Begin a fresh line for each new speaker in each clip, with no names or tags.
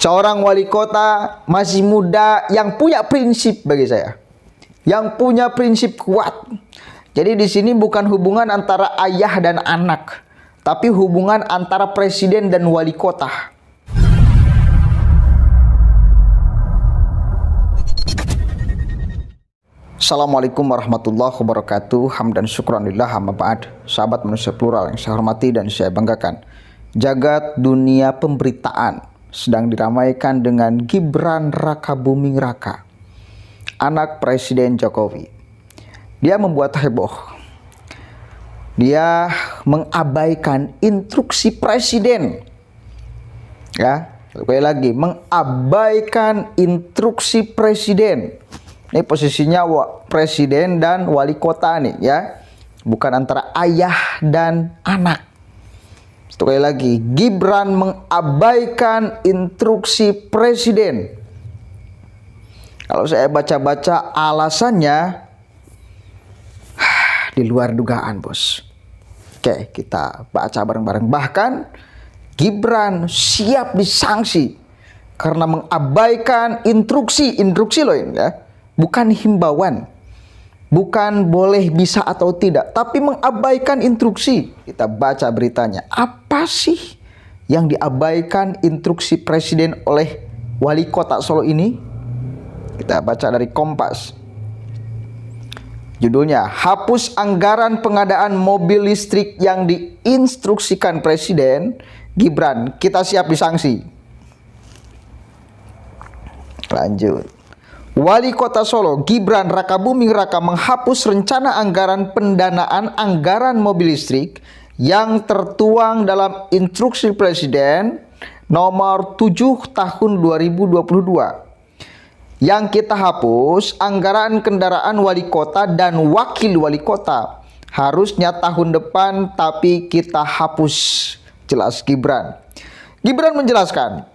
Seorang wali kota masih muda yang punya prinsip bagi saya. Yang punya prinsip kuat. Jadi di sini bukan hubungan antara ayah dan anak, tapi hubungan antara presiden dan wali kota. Assalamualaikum warahmatullahi wabarakatuh. Hamdan syukranillah, amma ba'd. Sahabat manusia plural yang saya hormati dan saya banggakan, jagat dunia pemberitaan sedang diramaikan dengan Gibran Rakabuming Raka, anak Presiden Jokowi. Dia membuat heboh. Dia mengabaikan instruksi presiden. Ya, sekali lagi, mengabaikan instruksi presiden. Ini posisinya presiden dan wali kota nih ya. Bukan antara ayah dan anak. Sekali lagi, Gibran mengabaikan instruksi presiden. Kalau saya baca-baca alasannya di luar dugaan, bos. Oke, kita baca bareng-bareng. Bahkan Gibran siap disanksi karena mengabaikan instruksi loh ini ya. Bukan himbauan, bukan boleh bisa atau tidak, tapi mengabaikan instruksi. Kita baca beritanya. Apa sih yang diabaikan instruksi presiden oleh wali kota Solo ini? Kita baca dari Kompas. Judulnya, hapus anggaran pengadaan mobil listrik yang diinstruksikan presiden. Gibran, kita siap disanksi. Lanjut. Wali Kota Solo Gibran Rakabuming Raka menghapus rencana anggaran pendanaan anggaran mobil listrik yang tertuang dalam instruksi Presiden nomor 7 tahun 2022. Yang kita hapus anggaran kendaraan wali kota dan wakil wali kota. Harusnya tahun depan tapi kita hapus, jelas Gibran. Gibran menjelaskan,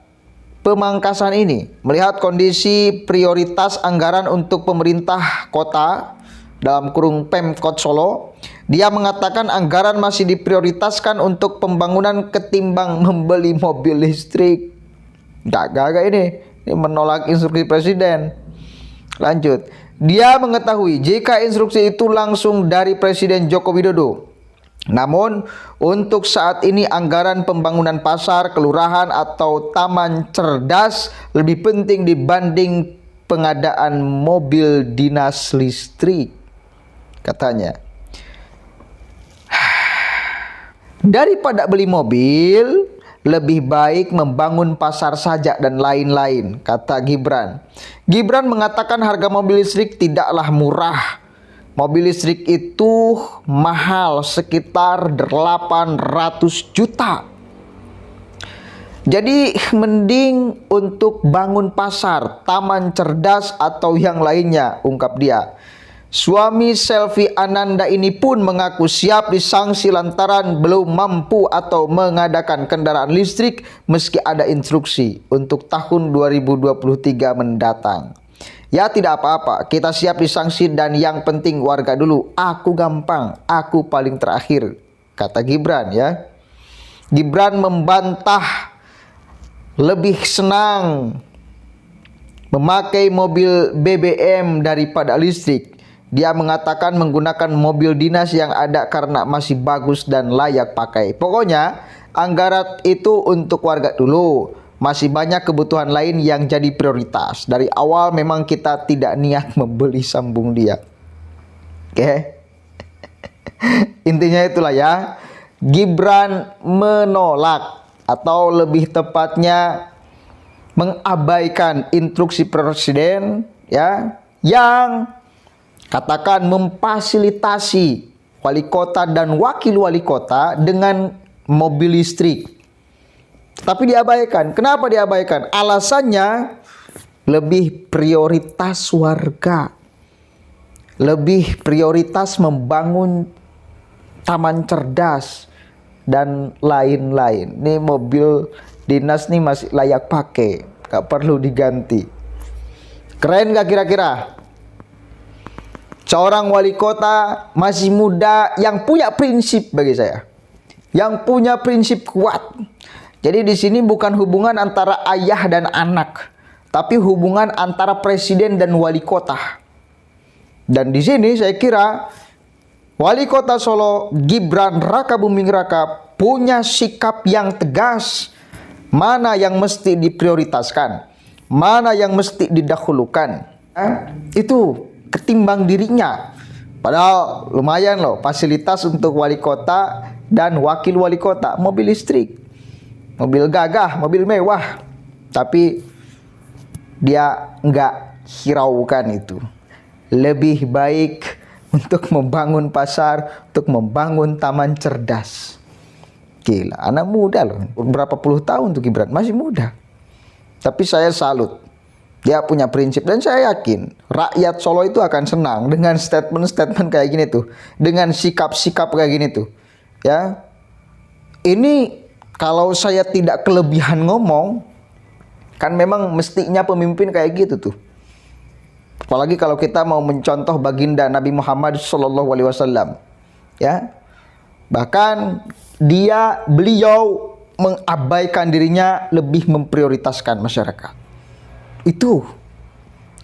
pemangkasan ini melihat kondisi prioritas anggaran untuk pemerintah kota dalam kurung Pemkot Solo. Dia mengatakan anggaran masih diprioritaskan untuk pembangunan ketimbang membeli mobil listrik. Gagak ini menolak instruksi presiden. Lanjut, dia mengetahui jika instruksi itu langsung dari Presiden Joko Widodo. Namun, untuk saat ini anggaran pembangunan pasar, kelurahan, atau taman cerdas lebih penting dibanding pengadaan mobil dinas listrik, katanya. Daripada beli mobil, lebih baik membangun pasar saja dan lain-lain, kata Gibran. Gibran mengatakan harga mobil listrik tidaklah murah. Mobil listrik itu mahal, sekitar 800 juta. Jadi mending untuk bangun pasar, taman cerdas atau yang lainnya, ungkap dia. Suami Selvi Ananda ini pun mengaku siap disanksi lantaran belum mampu atau mengadakan kendaraan listrik meski ada instruksi untuk tahun 2023 mendatang. Ya tidak apa-apa, kita siap disanksi dan yang penting warga dulu. Aku gampang, aku paling terakhir, kata Gibran ya. Gibran membantah lebih senang memakai mobil BBM daripada listrik. Dia mengatakan menggunakan mobil dinas yang ada karena masih bagus dan layak pakai. Pokoknya anggaran itu untuk warga dulu. Masih banyak kebutuhan lain yang jadi prioritas. Dari awal memang kita tidak niat membeli, sambung dia. Oke. Intinya itulah ya. Gibran menolak atau lebih tepatnya mengabaikan instruksi presiden ya, yang katakan memfasilitasi wali kota dan wakil wali kota dengan mobil listrik. Tapi diabaikan. Kenapa diabaikan? Alasannya lebih prioritas warga. Lebih prioritas membangun taman cerdas dan lain-lain. Ini mobil dinas nih masih layak pakai, gak perlu diganti. Keren gak kira-kira? Seorang wali kota masih muda yang punya prinsip bagi saya. Yang punya prinsip kuat. Jadi di sini bukan hubungan antara ayah dan anak, tapi hubungan antara presiden dan wali kota. Dan di sini saya kira wali kota Solo Gibran Rakabuming Raka punya sikap yang tegas, mana yang mesti diprioritaskan, mana yang mesti didahulukan. Itu ketimbang dirinya. Padahal lumayan loh fasilitas untuk wali kota dan wakil wali kota, mobil listrik, mobil gagah, mobil mewah. Tapi dia enggak hiraukan itu. Lebih baik untuk membangun pasar, untuk membangun taman cerdas. Gila, anak muda loh. Berapa puluh tahun tuh Gibran, masih muda. Tapi saya salut. Dia punya prinsip dan saya yakin rakyat Solo itu akan senang dengan statement-statement kayak gini tuh, dengan sikap-sikap kayak gini tuh. Ya. Ini kalau saya tidak kelebihan ngomong, kan memang mestinya pemimpin kayak gitu tuh. Apalagi kalau kita mau mencontoh baginda Nabi Muhammad SAW, ya. Bahkan beliau mengabaikan dirinya, lebih memprioritaskan masyarakat. Itu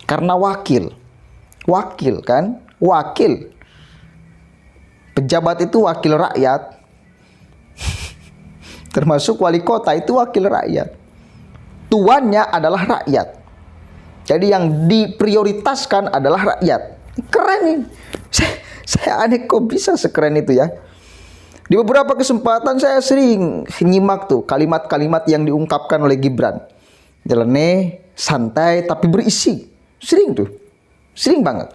karena wakil kan, wakil pejabat itu wakil rakyat. Termasuk wali kota itu wakil rakyat. Tuannya adalah rakyat. Jadi yang diprioritaskan adalah rakyat. Keren nih. Saya aneh kok bisa sekeren itu ya. Di beberapa kesempatan saya sering nyimak tuh kalimat-kalimat yang diungkapkan oleh Gibran. Jelene, santai tapi berisi. Sering tuh. Sering banget.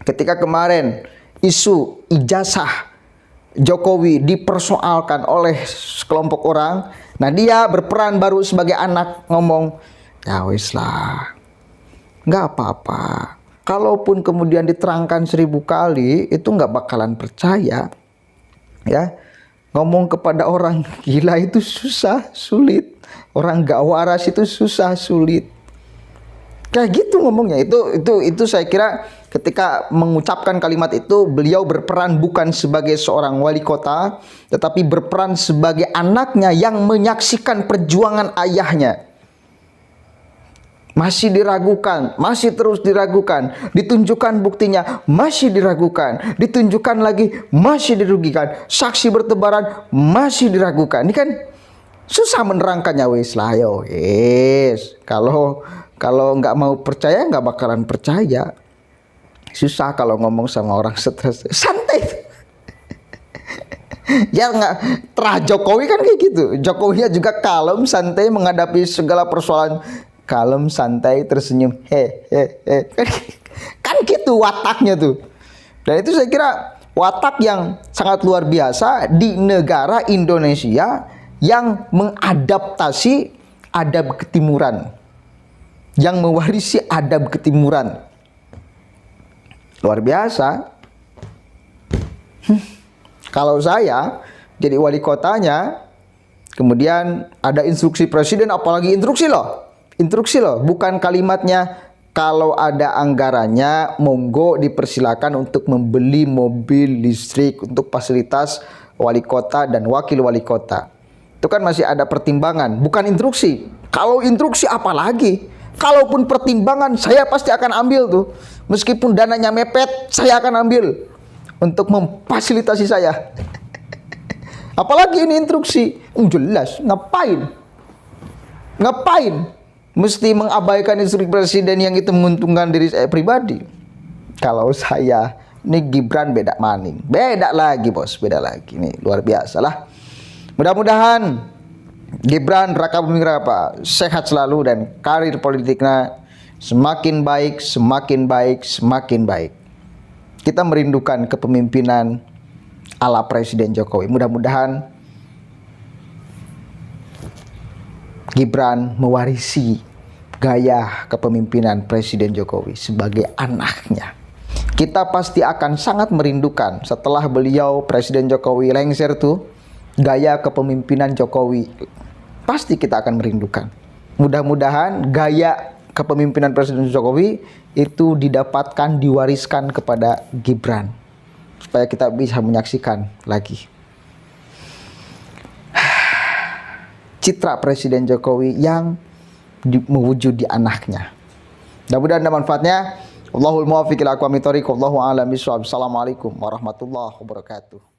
Ketika kemarin isu ijazah Jokowi dipersoalkan oleh sekelompok orang, nah dia berperan baru sebagai anak ngomong, ya wis lah, nggak apa-apa. Kalaupun kemudian diterangkan 1000 kali, itu nggak bakalan percaya. Ya, ngomong kepada orang gila itu susah, sulit. Orang gak waras itu susah, sulit. Kayak gitu ngomongnya. Itu saya kira ketika mengucapkan kalimat itu, beliau berperan bukan sebagai seorang wali kota, tetapi berperan sebagai anaknya yang menyaksikan perjuangan ayahnya. Masih diragukan, masih terus diragukan, ditunjukkan buktinya, masih diragukan, ditunjukkan lagi, masih dirugikan, saksi bertebaran, masih diragukan. Ini kan susah menerangkannya, wis lah yo, yes. Kalau nggak mau percaya, nggak bakalan percaya. Susah kalau ngomong sama orang stres, santai. Ya nggak, terah Jokowi kan kayak gitu. Jokowinya juga kalem, santai menghadapi segala persoalan. Kalem, santai, tersenyum, kan gitu wataknya tuh. Dan itu saya kira watak yang sangat luar biasa di negara Indonesia yang mengadaptasi adab ketimuran, yang mewarisi adab ketimuran. Luar biasa. Kalau saya jadi wali kotanya, kemudian ada instruksi presiden, apalagi instruksi loh, bukan kalimatnya kalau ada anggarannya monggo dipersilakan untuk membeli mobil listrik untuk fasilitas wali kota dan wakil wali kota. Itu kan masih ada pertimbangan, bukan instruksi. Kalau instruksi apalagi? Kalaupun pertimbangan, saya pasti akan ambil tuh. Meskipun dananya mepet, saya akan ambil untuk memfasilitasi saya. Apalagi ini instruksi. Jelas, ngapain? Mesti mengabaikan instruksi presiden yang itu menguntungkan diri saya pribadi. Kalau saya, ini Gibran beda maning. Beda lagi bos, beda lagi. Nih luar biasa lah. Mudah-mudahan Gibran Rakabuming Raka sehat selalu dan karir politiknya semakin baik, semakin baik, semakin baik. Kita merindukan kepemimpinan ala Presiden Jokowi. Mudah-mudahan Gibran mewarisi gaya kepemimpinan Presiden Jokowi sebagai anaknya. Kita pasti akan sangat merindukan setelah beliau Presiden Jokowi lengser tuh, gaya kepemimpinan Jokowi. Pasti kita akan merindukan. Mudah-mudahan gaya kepemimpinan Presiden Jokowi itu didapatkan, diwariskan kepada Gibran, supaya kita bisa menyaksikan lagi. citra Presiden Jokowi yang mewujud di anaknya. Mudah-mudahan ada manfaatnya. Allahul muwaffiq ila aqwamit thoriq, wallahu a'lam bishawab. Assalamualaikum warahmatullahi wabarakatuh.